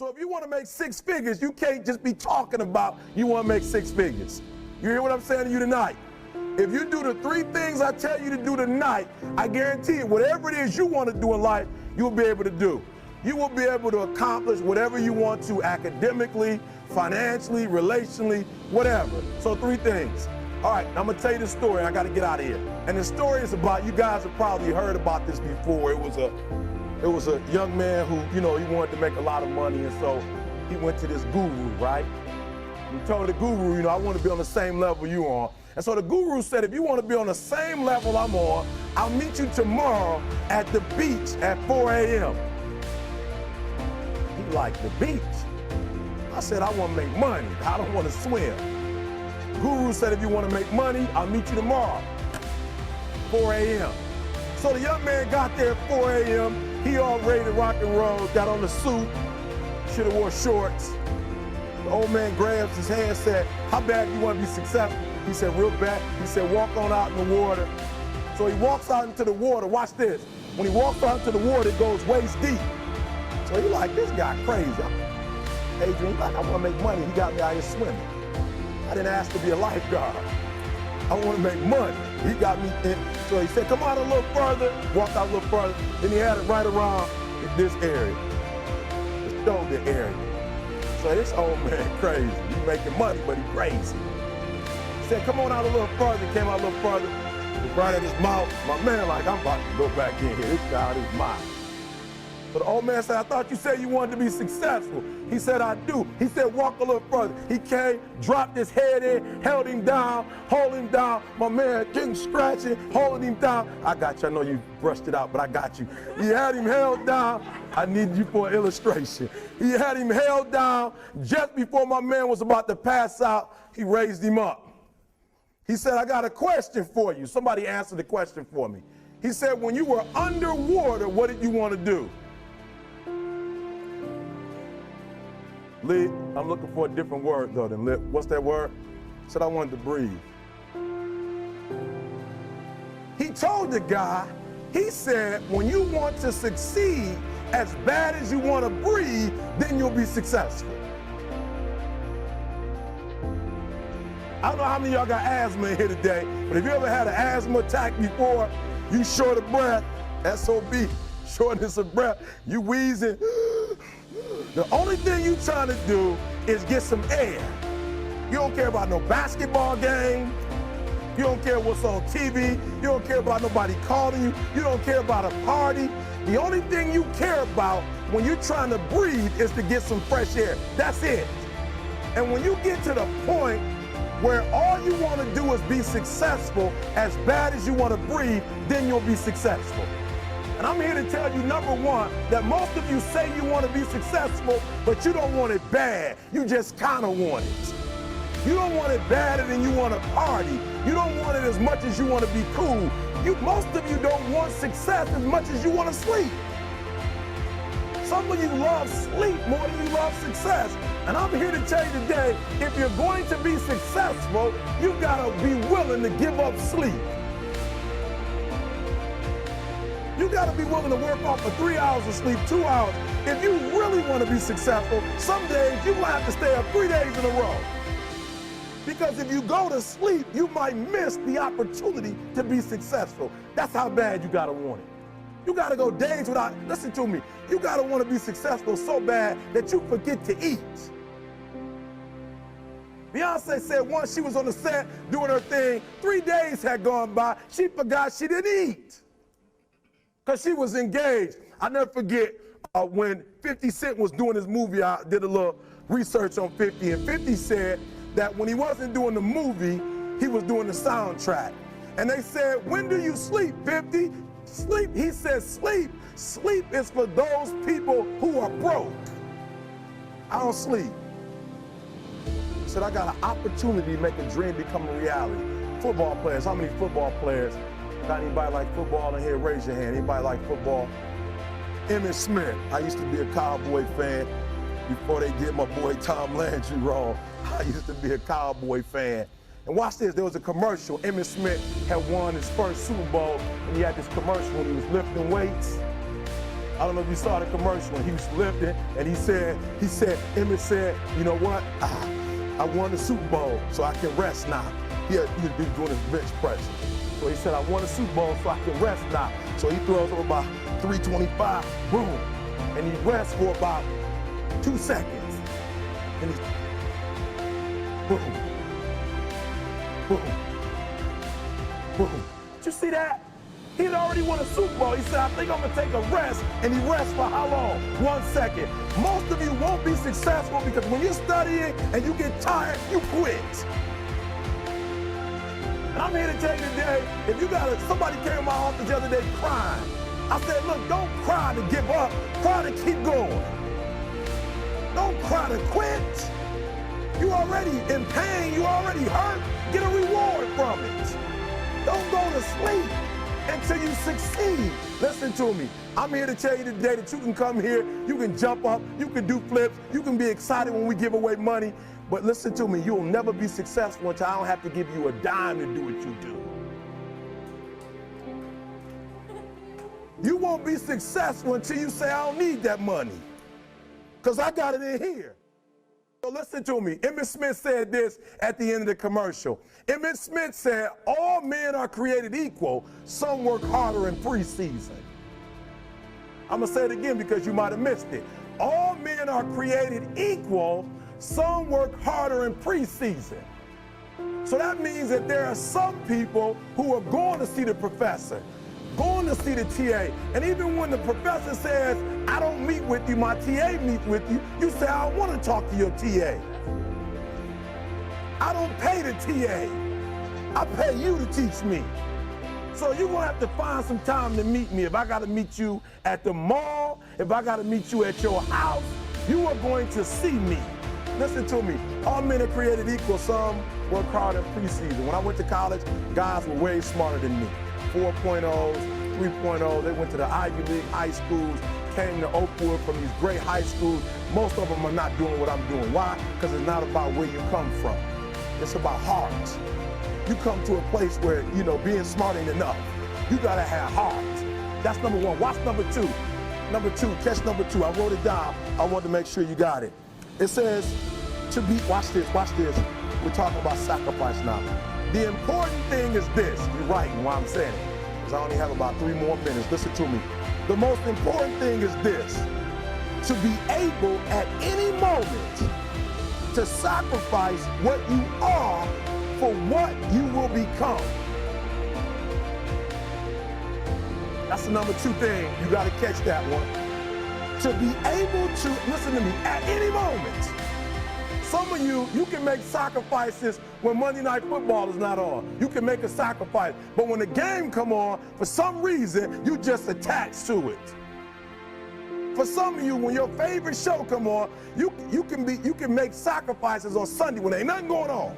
So if you want to make six figures, you can't just be talking about you want to make six figures. You hear what I'm saying to you tonight? If you do the three things I tell you to do tonight, I guarantee you, whatever it is you want to do in life, you'll be able to do. You will be able to accomplish whatever you want to academically, financially, relationally, whatever. So three things. All right, I'm going to tell you the story. I got to get out of here. And the story is about, you guys have probably heard about this before. It was a young man who, he wanted to make a lot of money, and so he went to this guru, right? He told the guru, I want to be on the same level you on. And so the guru said, if you want to be on the same level I'm on, I'll meet you tomorrow at the beach at 4 a.m. He liked the beach. I said, I want to make money. I don't want to swim. Guru said, if you want to make money, I'll meet you tomorrow, 4 a.m. So the young man got there at 4 a.m. He all ready to rock and roll, got on the suit, should have wore shorts. The old man grabs his hand and said, how bad do you want to be successful? He said, real bad. He said, walk on out in the water. So he walks out into the water. Watch this. When he walks out into the water, it goes waist deep. So he like, this guy crazy. Adrian, like, I want to make money. He got me out here swimming. I didn't ask to be a lifeguard. I want to make money. He got me in. So he said, come out a little further. Walked out a little further. Then he had it right around this area, the shoulder area. So this old man crazy. He's making money, but he's crazy. He said, come on out a little further. Came out a little further. He right at his mouth. My man like, I'm about to go back in here. This guy out his mouth. So the old man said, I thought you said you wanted to be successful. He said, I do. He said, walk a little further. He came, dropped his head in, held him down, hold him down. My man getting scratching, holding him down. I got you. I know you brushed it out, but I got you. He had him held down. I need you for an illustration. He had him held down. Just before my man was about to pass out, he raised him up. He said, I got a question for you. Somebody answered the question for me. He said, when you were underwater, what did you want to do? Lee, I'm looking for a different word though than lip. What's that word? He said, I wanted to breathe. He told the guy, he said, when you want to succeed as bad as you want to breathe, then you'll be successful. I don't know how many of y'all got asthma in here today, but if you ever had an asthma attack before, you short of breath, SOB, shortness of breath, you wheezing. The only thing you trying to do is get some air. You don't care about no basketball game. You don't care what's on TV. You don't care about nobody calling you. You don't care about a party. The only thing you care about when you're trying to breathe is to get some fresh air. That's it. And when you get to the point where all you want to do is be successful as bad as you want to breathe, then you'll be successful. And I'm here to tell you, number one, that most of you say you want to be successful, but you don't want it bad. You just kind of want it. You don't want it badder than you want to party. You don't want it as much as you want to be cool. Most of you don't want success as much as you want to sleep. Some of you love sleep more than you love success. And I'm here to tell you today, if you're going to be successful, you've got to be willing to give up sleep. You got to be willing to work off for 3 hours of sleep, 2 hours. If you really want to be successful, some days you might have to stay up 3 days in a row. Because if you go to sleep, you might miss the opportunity to be successful. That's how bad you got to want it. You got to go days without, listen to me, you got to want to be successful so bad that you forget to eat. Beyonce said once she was on the set doing her thing, 3 days had gone by, she forgot she didn't eat. Because she was engaged. I never forget when 50 Cent was doing his movie, I did a little research on 50, and 50 said that when he wasn't doing the movie, he was doing the soundtrack. And they said, when do you sleep, 50? Sleep, he said, sleep. Sleep is for those people who are broke. I don't sleep. He said, I got an opportunity to make a dream become a reality. Football players, how many football players? Got anybody like football in here? Raise your hand. Anybody like football? Emmitt Smith. I used to be a Cowboy fan before they did my boy Tom Landry wrong. I used to be a Cowboy fan. And watch this, there was a commercial. Emmitt Smith had won his first Super Bowl, and he had this commercial when he was lifting weights. I don't know if you saw the commercial when he was lifting, and he said, Emmett said, you know what? I won the Super Bowl, so I can rest now. He'd be doing his bench press. So he said, I won the Super Bowl, so I can rest now. So he throws up about 325, boom, and he rests for about 2 seconds. And he's boom, boom, boom. Did you see that? He had already won a Super Bowl. He said, I think I'm going to take a rest. And he rests for how long? 1 second. Most of you won't be successful because when you're studying and you get tired, you quit. And I'm here to tell you today, if you got somebody came to my office the other day crying. I said, look, don't cry to give up. Cry to keep going. Don't cry to quit. You already in pain. You already hurt. Get a reward from it. Don't go to sleep until you succeed. Listen to me. I'm here to tell you today that you can come here, you can jump up, you can do flips, you can be excited when we give away money. But listen to me, you'll never be successful until I don't have to give you a dime to do what you do. You won't be successful until you say, I don't need that money, because I got it in here. So listen to me. Emmitt Smith said this at the end of the commercial. Emmitt Smith said, all men are created equal. Some work harder in preseason. I'm going to say it again because you might have missed it. All men are created equal. Some work harder in preseason. So that means that there are some people who are going to see the professor, going to see the TA. And even when the professor says, I don't meet with you, my TA meets with you, you say, I don't want to talk to your TA. I don't pay the TA. I pay you to teach me. So you're going to have to find some time to meet me. If I got to meet you at the mall, if I got to meet you at your house, you are going to see me. Listen to me. All men are created equal. Some work hard in preseason. When I went to college, guys were way smarter than me. 4.0s, 3.0s. They went to the Ivy League high schools, came to Oakwood from these great high schools. Most of them are not doing what I'm doing. Why? Because it's not about where you come from. It's about heart. You come to a place where, you know, being smart ain't enough. You got to have heart. That's number one. Watch number two. Number two, catch number two. I wrote it down. I wanted to make sure you got it. It says to be, watch this. We're talking about sacrifice now. The important thing is this. You're right while I'm saying it, because I only have about 3 more minutes. Listen to me. The most important thing is this. To be able at any moment to sacrifice what you are for what you will become. That's the number 2 thing. You got to catch that one. To be able to, listen to me, at any moment. Some of you can make sacrifices when Monday Night Football is not on. You can make a sacrifice. But when the game come on, for some reason, you just attached to it. For some of you, when your favorite show come on, you can make sacrifices on Sunday when ain't nothing going on.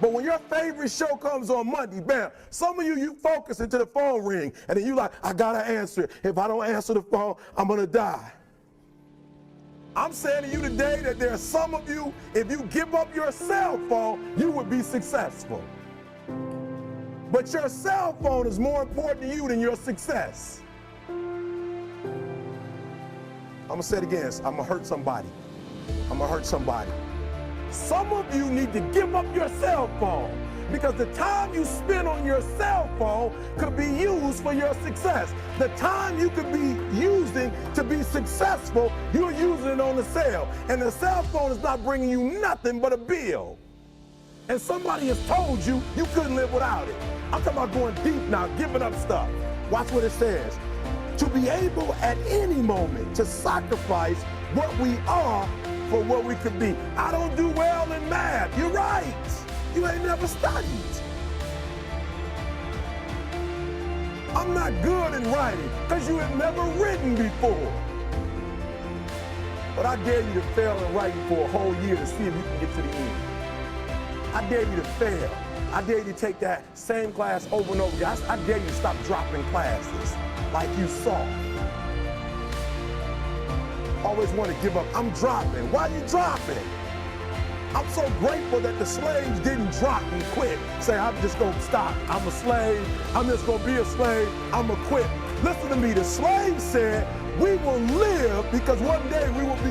But when your favorite show comes on Monday, bam, some of you focus until the phone ring, and then you like, I gotta answer it. If I don't answer the phone, I'm gonna die. I'm saying to you today that there are some of you, if you give up your cell phone, you would be successful. But your cell phone is more important to you than your success. I'm gonna say it again, I'm gonna hurt somebody. Some of you need to give up your cell phone because the time you spend on your cell phone could be used for your success. The time you could be using to be successful, you're using it on the cell. And the cell phone is not bringing you nothing but a bill. And somebody has told you you couldn't live without it. I'm talking about going deep now, giving up stuff. Watch what it says. To be able at any moment to sacrifice what we are for what we could be. I don't do well in math. You're right. You ain't never studied. I'm not good in writing because you have never written before. But I dare you to fail in writing for a whole year to see if you can get to the end. I dare you to fail. I dare you to take that same class over and over again. I dare you to stop dropping classes like you saw. Always want to give up. I'm dropping. Why are you dropping? I'm so grateful that the slaves didn't drop and quit. Say, I'm just going to stop. I'm a slave. I'm just going to be a slave. I'm going to quit. Listen to me, the slave said, we will live because one day we will be